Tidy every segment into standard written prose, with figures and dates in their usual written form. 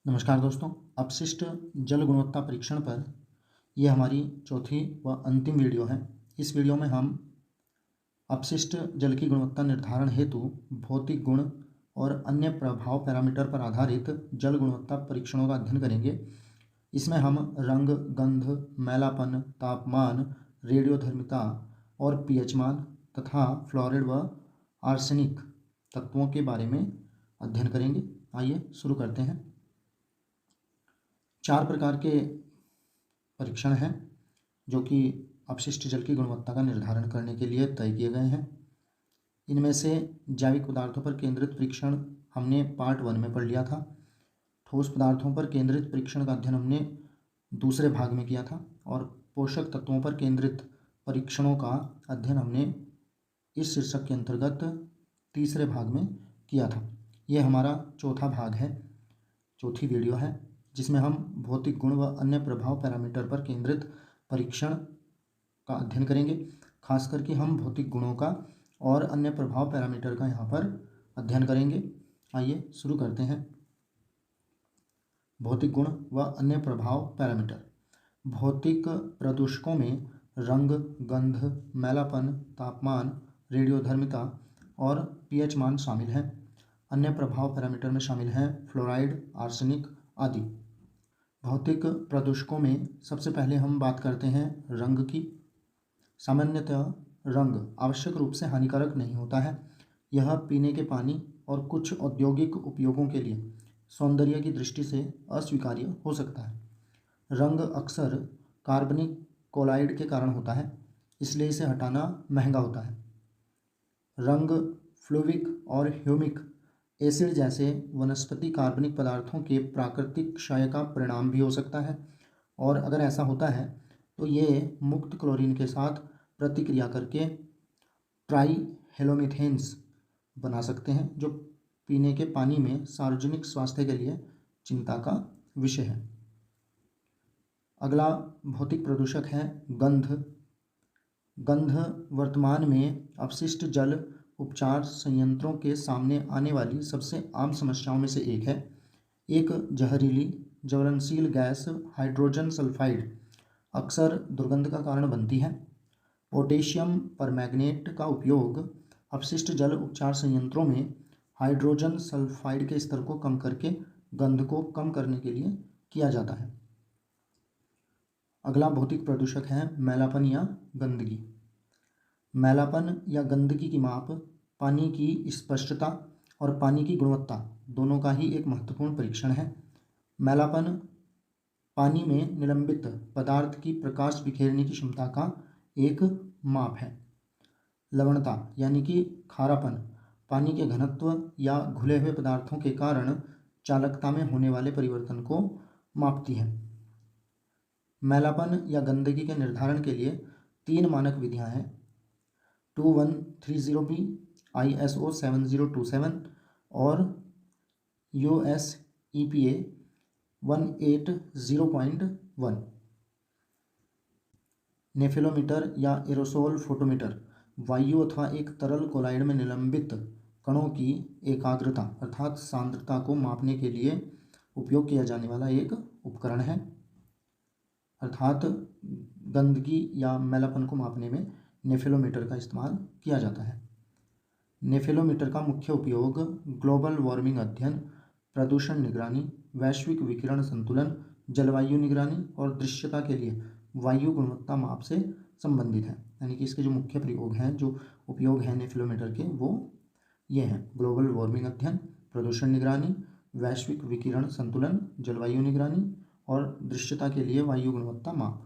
नमस्कार दोस्तों, अपशिष्ट जल गुणवत्ता परीक्षण पर यह हमारी चौथी व अंतिम वीडियो है। इस वीडियो में हम अपशिष्ट जल की गुणवत्ता निर्धारण हेतु भौतिक गुण और अन्य प्रभाव पैरामीटर पर आधारित जल गुणवत्ता परीक्षणों का अध्ययन करेंगे। इसमें हम रंग, गंध, मैलापन, तापमान, रेडियोधर्मिता और पीएच मान तथा फ्लोराइड व आर्सेनिक तत्वों के बारे में अध्ययन करेंगे। आइए शुरू करते हैं। 4 प्रकार के परीक्षण हैं जो कि अपशिष्ट जल की गुणवत्ता का निर्धारण करने के लिए तय किए गए हैं। इनमें से जैविक पदार्थों पर केंद्रित परीक्षण हमने पार्ट 1 में पढ़ लिया था। ठोस पदार्थों पर केंद्रित परीक्षण का अध्ययन हमने दूसरे भाग में किया था और पोषक तत्वों पर केंद्रित परीक्षणों का अध्ययन हमने इस शीर्षक के अंतर्गत तीसरे भाग में किया था। यह हमारा चौथा भाग है, चौथी वीडियो है, जिसमें हम भौतिक गुण व अन्य प्रभाव पैरामीटर पर केंद्रित परीक्षण का अध्ययन करेंगे। खास करके हम भौतिक गुणों का और अन्य प्रभाव पैरामीटर का यहाँ पर अध्ययन करेंगे। आइए शुरू करते हैं। भौतिक गुण व अन्य प्रभाव पैरामीटर। भौतिक प्रदूषकों में रंग, गंध, मैलापन, तापमान, रेडियोधर्मिता और पीएच मान शामिल हैं। अन्य प्रभाव पैरामीटर में शामिल हैं फ्लोराइड, आर्सेनिक आदि। भौतिक प्रदूषकों में सबसे पहले हम बात करते हैं रंग की। सामान्यतः रंग आवश्यक रूप से हानिकारक नहीं होता है। यह पीने के पानी और कुछ औद्योगिक उपयोगों के लिए सौंदर्य की दृष्टि से अस्वीकार्य हो सकता है। रंग अक्सर कार्बनिक क्लोराइड के कारण होता है, इसलिए इसे हटाना महंगा होता है। रंग फ्लूविक और ह्यूमिक एसिड जैसे वनस्पति कार्बनिक पदार्थों के प्राकृतिक क्षय का परिणाम भी हो सकता है, और अगर ऐसा होता है तो ये मुक्त क्लोरीन के साथ प्रतिक्रिया करके ट्राईहेलोमीथेन्स बना सकते हैं, जो पीने के पानी में सार्वजनिक स्वास्थ्य के लिए चिंता का विषय है। अगला भौतिक प्रदूषक है गंध। गंध वर्तमान में अपशिष्ट जल उपचार संयंत्रों के सामने आने वाली सबसे आम समस्याओं में से एक है। एक जहरीली ज्वलनशील गैस हाइड्रोजन सल्फाइड अक्सर दुर्गंध का कारण बनती है। पोटेशियम परमैंगनेट का उपयोग अपशिष्ट जल उपचार संयंत्रों में हाइड्रोजन सल्फाइड के स्तर को कम करके गंध को कम करने के लिए किया जाता है। अगला भौतिक प्रदूषक है मैलापन या गंदगी। मैलापन या गंदगी की माप पानी की स्पष्टता और पानी की गुणवत्ता दोनों का ही एक महत्वपूर्ण परीक्षण है। मैलापन पानी में निलंबित पदार्थ की प्रकाश बिखेरने की क्षमता का एक माप है। लवणता यानी कि खारापन पानी के घनत्व या घुले हुए पदार्थों के कारण चालकता में होने वाले परिवर्तन को मापती है। मैलापन या गंदगी के निर्धारण के लिए 3 मानक विधियां हैं: 2130B, ISO 7027 और US EPA 180.1। नेफेलोमीटर या एरोसोल फोटोमीटर वायु अथवा एक तरल कोलाइड में निलंबित कणों की एकाग्रता अर्थात सांद्रता को मापने के लिए उपयोग किया जाने वाला एक उपकरण है। अर्थात गंदगी या मैलापन को मापने में नेफेलोमीटर का इस्तेमाल किया जाता है। नेफेलोमीटर का मुख्य उपयोग ग्लोबल वार्मिंग अध्ययन, प्रदूषण निगरानी, वैश्विक विकिरण संतुलन, जलवायु निगरानी और दृश्यता के लिए वायु गुणवत्ता माप से संबंधित है। यानी कि इसके जो मुख्य प्रयोग हैं, जो उपयोग हैं नेफेलोमीटर के, वो ये हैं: ग्लोबल वार्मिंग अध्ययन, प्रदूषण निगरानी, वैश्विक विकिरण संतुलन, जलवायु निगरानी और दृश्यता के लिए वायु गुणवत्ता माप।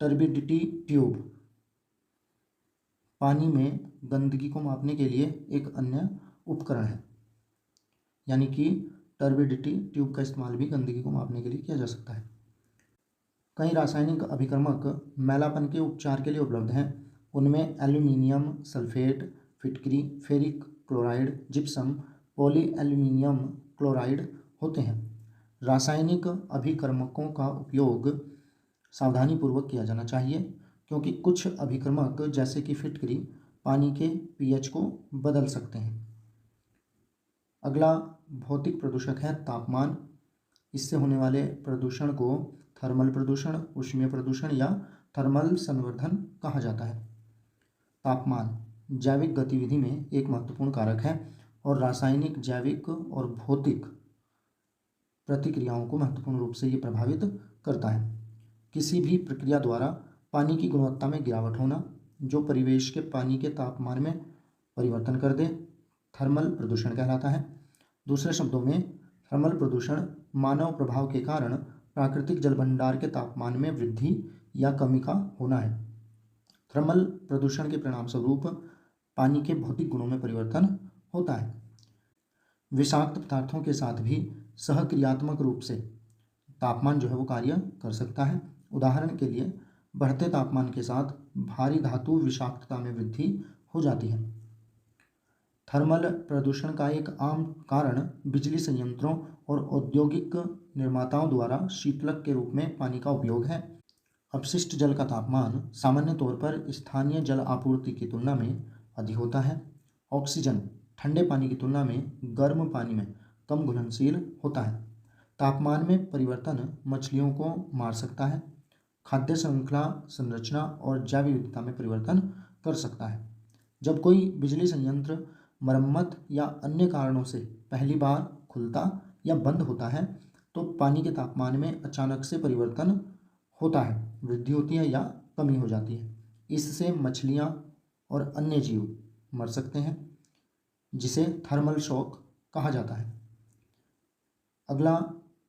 टर्बिडिटी ट्यूब पानी में गंदगी को मापने के लिए एक अन्य उपकरण है। यानी कि टर्बिडिटी ट्यूब का इस्तेमाल भी गंदगी को मापने के लिए किया जा सकता है। कई रासायनिक अभिकर्मक मैलापन के उपचार के लिए उपलब्ध हैं। उनमें एल्यूमिनियम सल्फेट, फिटकरी, ferric chloride, gypsum, poly aluminium chloride होते हैं। रासायनिक अभिकर्मकों का उपयोग सावधानीपूर्वक किया जाना चाहिए, क्योंकि कुछ अभिकर्मक जैसे कि फिटकरी पानी के पीएच को बदल सकते हैं। अगला भौतिक प्रदूषक है तापमान। इससे होने वाले प्रदूषण को थर्मल प्रदूषण, ऊष्मीय प्रदूषण या थर्मल संवर्धन कहा जाता है। तापमान जैविक गतिविधि में एक महत्वपूर्ण कारक है और रासायनिक, जैविक और भौतिक प्रतिक्रियाओं को महत्वपूर्ण रूप से ये प्रभावित करता है। किसी भी प्रक्रिया द्वारा पानी की गुणवत्ता में गिरावट होना जो परिवेश के पानी के तापमान में परिवर्तन कर दे, थर्मल प्रदूषण कहलाता है। दूसरे शब्दों में थर्मल प्रदूषण मानव प्रभाव के कारण प्राकृतिक जल भंडार के तापमान में वृद्धि या कमी का होना है। थर्मल प्रदूषण के परिणाम स्वरूप पानी के भौतिक गुणों में परिवर्तन होता है। विषाक्त पदार्थों के साथ भी सहक्रियात्मक रूप से तापमान जो है वो कार्य कर सकता है। उदाहरण के लिए बढ़ते तापमान के साथ भारी धातु विषाक्तता में वृद्धि हो जाती है। थर्मल प्रदूषण का एक आम कारण बिजली संयंत्रों और औद्योगिक निर्माताओं द्वारा शीतलक के रूप में पानी का उपयोग है। अपशिष्ट जल का तापमान सामान्य तौर पर स्थानीय जल आपूर्ति की तुलना में अधिक होता है। ऑक्सीजन ठंडे पानी की तुलना में गर्म पानी में कम घुलनशील होता है। तापमान में परिवर्तन मछलियों को मार सकता है, खाद्य श्रृंखला संरचना और जैव विविधता में परिवर्तन कर सकता है। जब कोई बिजली संयंत्र मरम्मत या अन्य कारणों से पहली बार खुलता या बंद होता है तो पानी के तापमान में अचानक से परिवर्तन होता है, वृद्धि होती है या कमी हो जाती है। इससे मछलियाँ और अन्य जीव मर सकते हैं, जिसे थर्मल शॉक कहा जाता है। अगला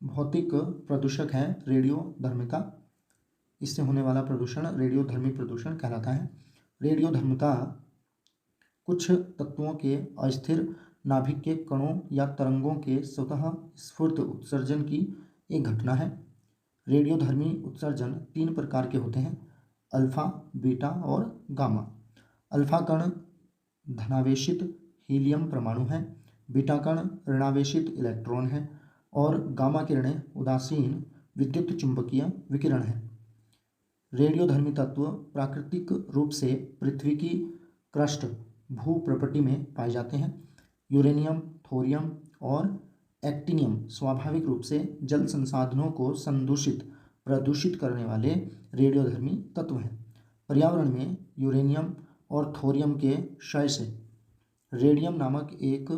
भौतिक प्रदूषक है रेडियोधर्मिता। इससे होने वाला प्रदूषण रेडियोधर्मी प्रदूषण कहलाता है। रेडियोधर्मिता कुछ तत्वों के अस्थिर नाभिक के कणों या तरंगों के स्वतः स्फुट उत्सर्जन की एक घटना है। रेडियोधर्मी उत्सर्जन 3 प्रकार के होते हैं: अल्फा, बीटा और गामा। अल्फा कण धनावेशित हीलियम परमाणु हैं, बीटा कण ऋणावेशित इलेक्ट्रॉन हैं और गामा किरणें उदासीन विद्युत चुंबकीय विकिरण हैं। रेडियोधर्मी तत्व प्राकृतिक रूप से पृथ्वी की क्रस्ट भूप्रपटि में पाए जाते हैं। यूरेनियम, थोरियम और एक्टिनियम स्वाभाविक रूप से जल संसाधनों को प्रदूषित करने वाले रेडियोधर्मी तत्व हैं। पर्यावरण में यूरेनियम और थोरियम के क्षय से रेडियम नामक एक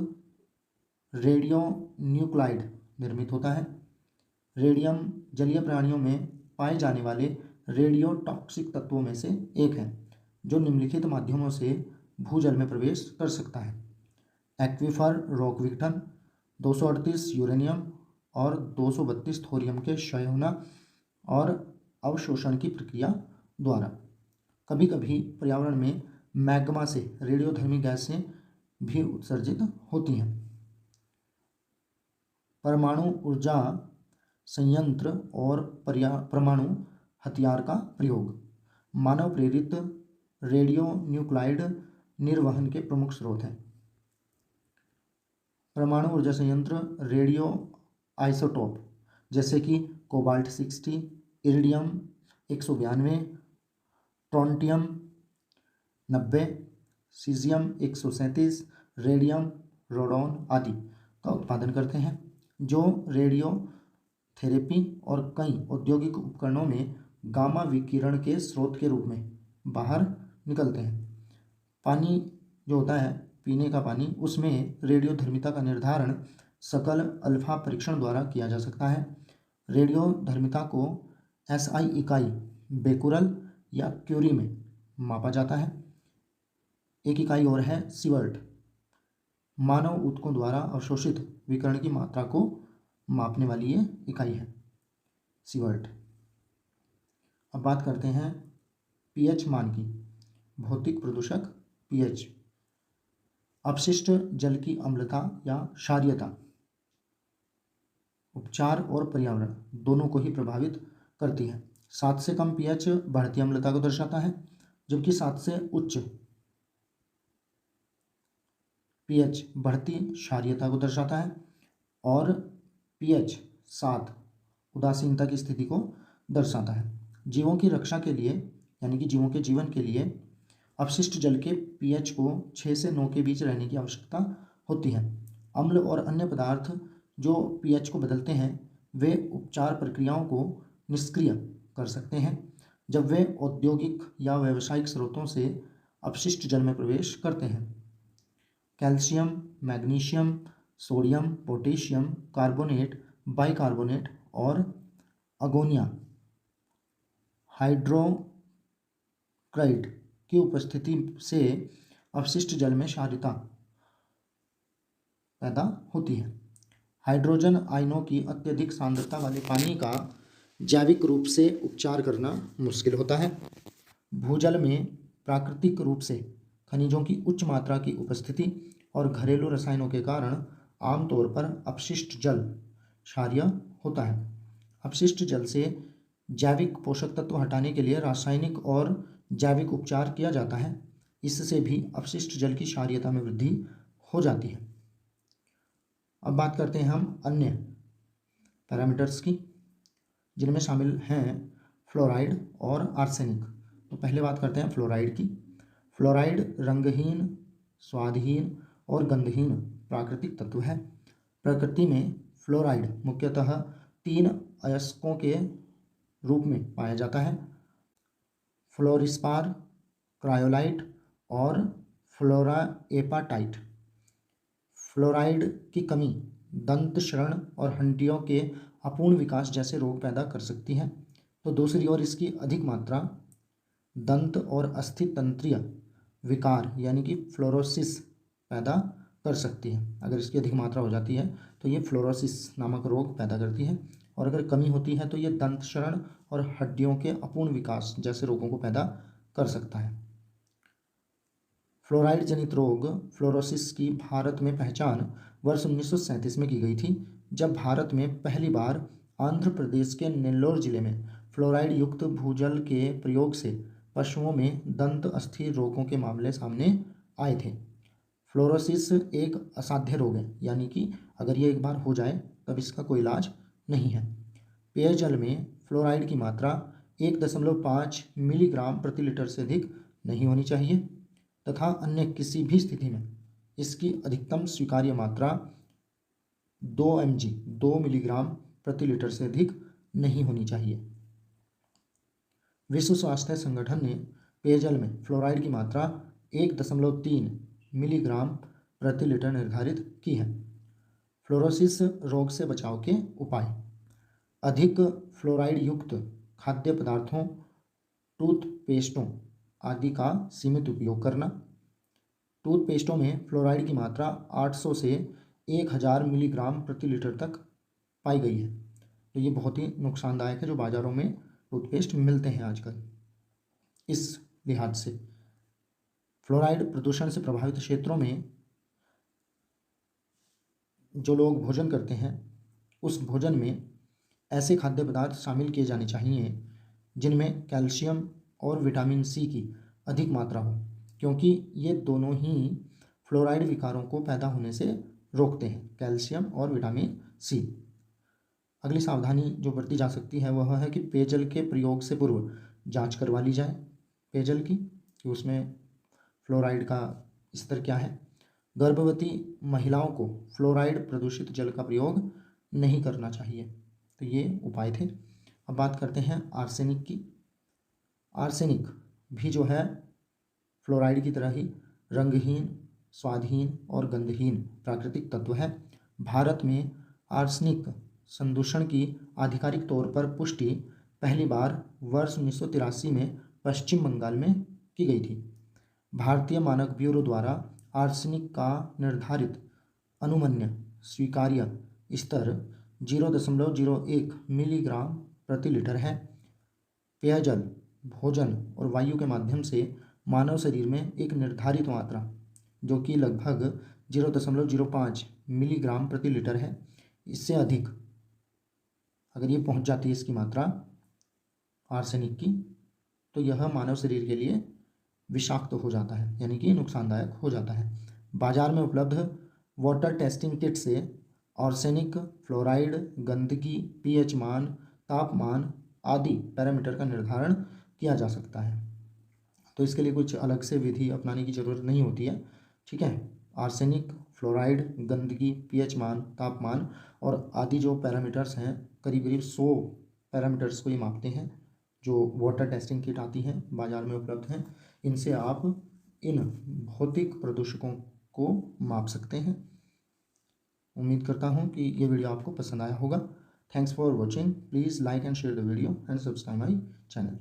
रेडियो न्यूक्लाइड निर्मित होता है। रेडियम जलीय प्राणियों में पाए जाने वाले रेडियो टॉक्सिक तत्वों में से एक है जो निम्नलिखित माध्यमों से भूजल में प्रवेश कर सकता है: एक्वीफर रॉक विघटन, 238 यूरेनियम और 232 थोरियम के क्षय होना और अवशोषण की प्रक्रिया द्वारा। कभी कभी पर्यावरण में मैग्मा से रेडियोधर्मी गैसें भी उत्सर्जित होती हैं। परमाणु ऊर्जा संयंत्र और परमाणु हथियार का प्रयोग मानव प्रेरित रेडियो न्यूक्लाइड निर्वहन के प्रमुख स्रोत हैं। परमाणु ऊर्जा संयंत्र रेडियो आइसोटोप जैसे कि कोबाल्ट 60, इरिडियम 192, ट्रोंटियम 90, सीजियम 137, रेडियम, रोडॉन आदि का उत्पादन करते हैं, जो रेडियो थेरेपी और कई औद्योगिक उपकरणों में गामा विकिरण के स्रोत के रूप में बाहर निकलते हैं। पानी जो होता है पीने का पानी, उसमें रेडियोधर्मिता का निर्धारण सकल अल्फा परीक्षण द्वारा किया जा सकता है। रेडियोधर्मिता को एसआई इकाई बेकुरल या क्यूरी में मापा जाता है। एक इकाई और है सीवर्ट, मानव ऊतकों द्वारा अवशोषित विकिरण की मात्रा को मापने वाली ये इकाई है सीवर्ट। अब बात करते हैं पीएच मान की। भौतिक प्रदूषक पीएच अपशिष्ट जल की अम्लता या क्षारीयता उपचार और पर्यावरण दोनों को ही प्रभावित करती है। 7 से कम पीएच बढ़ती अम्लता को दर्शाता है, जबकि 7 से उच्च पीएच बढ़ती क्षारीयता को दर्शाता है और पीएच 7 उदासीनता की स्थिति को दर्शाता है। जीवों की रक्षा के लिए यानी कि जीवों के जीवन के लिए अपशिष्ट जल के पीएच को 6 से 9 के बीच रहने की आवश्यकता होती है। अम्ल और अन्य पदार्थ जो पीएच को बदलते हैं वे उपचार प्रक्रियाओं को निष्क्रिय कर सकते हैं जब वे औद्योगिक या व्यावसायिक स्रोतों से अपशिष्ट जल में प्रवेश करते हैं। Calcium, magnesium, sodium, potassium carbonate, bicarbonate और अगोनिया हाइड्रोक्साइड की उपस्थिति से अपशिष्ट जल में क्षारीयता पैदा होती है। हाइड्रोजन आयनों की अत्यधिक सांद्रता वाले पानी का जैविक रूप से उपचार करना मुश्किल होता है। भूजल में प्राकृतिक रूप से खनिजों की उच्च मात्रा की उपस्थिति और घरेलू रसायनों के कारण आमतौर पर अपशिष्ट जल क्षारीय होता है। अपशिष्ट जल से जैविक पोषक तत्व हटाने के लिए रासायनिक और जैविक उपचार किया जाता है। इससे भी अपशिष्ट जल की क्षारीयता में वृद्धि हो जाती है। अब बात करते हैं हम अन्य पैरामीटर्स की, जिनमें शामिल हैं फ्लोराइड और आर्सेनिक। तो पहले बात करते हैं फ्लोराइड की। फ्लोराइड रंगहीन, स्वादहीन और गंधहीन प्राकृतिक तत्व है। प्रकृति में फ्लोराइड मुख्यतः 3 अयस्कों के रूप में पाया जाता है: फ्लोरिस्पार, क्रायोलाइट और फ्लोराएपाटाइट। फ्लोराइड की कमी दंत क्षरण और हड्डियों के अपूर्ण विकास जैसे रोग पैदा कर सकती है। तो दूसरी ओर इसकी अधिक मात्रा दंत और अस्थि तंत्रीय विकार यानी कि फ्लोरोसिस पैदा कर सकती है। अगर इसकी अधिक मात्रा हो जाती है तो ये फ्लोरोसिस नामक रोग पैदा करती है, और अगर कमी होती है तो ये दंत क्षरण और हड्डियों के अपूर्ण विकास जैसे रोगों को पैदा कर सकता है। फ्लोराइड जनित रोग फ्लोरोसिस की भारत में पहचान वर्ष 1937 में की गई थी, जब भारत में पहली बार आंध्र प्रदेश के नेल्लोर जिले में फ्लोराइड युक्त भूजल के प्रयोग से पशुओं में दंत अस्थि रोगों के मामले सामने आए थे। फ्लोरोसिस एक असाध्य रोग है, यानी कि अगर ये एक बार हो जाए तब इसका कोई इलाज नहीं है। पेयजल में फ्लोराइड की मात्रा 1.5 मिलीग्राम प्रति लीटर से अधिक नहीं होनी चाहिए तथा अन्य किसी भी स्थिति में इसकी अधिकतम स्वीकार्य मात्रा 2 मिलीग्राम प्रति लीटर से अधिक नहीं होनी चाहिए। विश्व स्वास्थ्य संगठन ने पेयजल में फ्लोराइड की मात्रा 1.3 मिलीग्राम प्रति लीटर निर्धारित की है। फ्लोरोसिस रोग से बचाव के उपाय: अधिक फ्लोराइड युक्त खाद्य पदार्थों, टूथपेस्टों आदि का सीमित उपयोग करना। टूथपेस्टों में फ्लोराइड की मात्रा 800 से 1000 मिलीग्राम प्रति लीटर तक पाई गई है, तो ये बहुत ही नुकसानदायक है जो बाज़ारों में टूथपेस्ट मिलते हैं आजकल। इस लिहाज से फ्लोराइड प्रदूषण से प्रभावित क्षेत्रों में जो लोग भोजन करते हैं उस भोजन में ऐसे खाद्य पदार्थ शामिल किए जाने चाहिए जिनमें कैल्शियम और विटामिन सी की अधिक मात्रा हो, क्योंकि ये दोनों ही फ्लोराइड विकारों को पैदा होने से रोकते हैं, कैल्शियम और विटामिन सी। अगली सावधानी जो बरती जा सकती है वह है कि पेयजल के प्रयोग से पूर्व जांच करवा ली जाए पेयजल की, कि उसमें फ्लोराइड का स्तर क्या है। गर्भवती महिलाओं को फ्लोराइड प्रदूषित जल का प्रयोग नहीं करना चाहिए। तो ये उपाय थे। अब बात करते हैं आर्सेनिक की। आर्सेनिक भी जो है फ्लोराइड की तरह ही रंगहीन, स्वादहीन और गंधहीन प्राकृतिक तत्व है। भारत में आर्सेनिक संदूषण की आधिकारिक तौर पर पुष्टि पहली बार वर्ष 1983 में पश्चिम बंगाल में की गई थी। भारतीय मानक ब्यूरो द्वारा आर्सेनिक का निर्धारित अनुमन्य स्वीकार्य स्तर 0.01 मिलीग्राम प्रति लीटर है। पेयजल, भोजन और वायु के माध्यम से मानव शरीर में एक निर्धारित मात्रा जो कि लगभग 0.05 मिलीग्राम प्रति लीटर है, इससे अधिक अगर ये पहुंच जाती है इसकी मात्रा आर्सेनिक की, तो यह मानव शरीर के लिए विषाक्त हो जाता है, यानी कि नुकसानदायक हो जाता है। बाजार में उपलब्ध वाटर टेस्टिंग किट से आर्सेनिक, फ्लोराइड, गंदगी, पीएच मान, तापमान आदि पैरामीटर का निर्धारण किया जा सकता है। तो इसके लिए कुछ अलग से विधि अपनाने की ज़रूरत नहीं होती है, ठीक है। आर्सेनिक, फ्लोराइड, गंदगी, पीएच मान, तापमान और आदि जो पैरामीटर्स हैं, करीब करीब 100 पैरामीटर्स को ये मापते हैं। जो वाटर टेस्टिंग किट आती हैं, बाज़ार में उपलब्ध हैं, इनसे आप इन भौतिक प्रदूषकों को माप सकते हैं। उम्मीद करता हूँ कि ये वीडियो आपको पसंद आया होगा। Thanks for watching. Please like and share the video and subscribe my channel.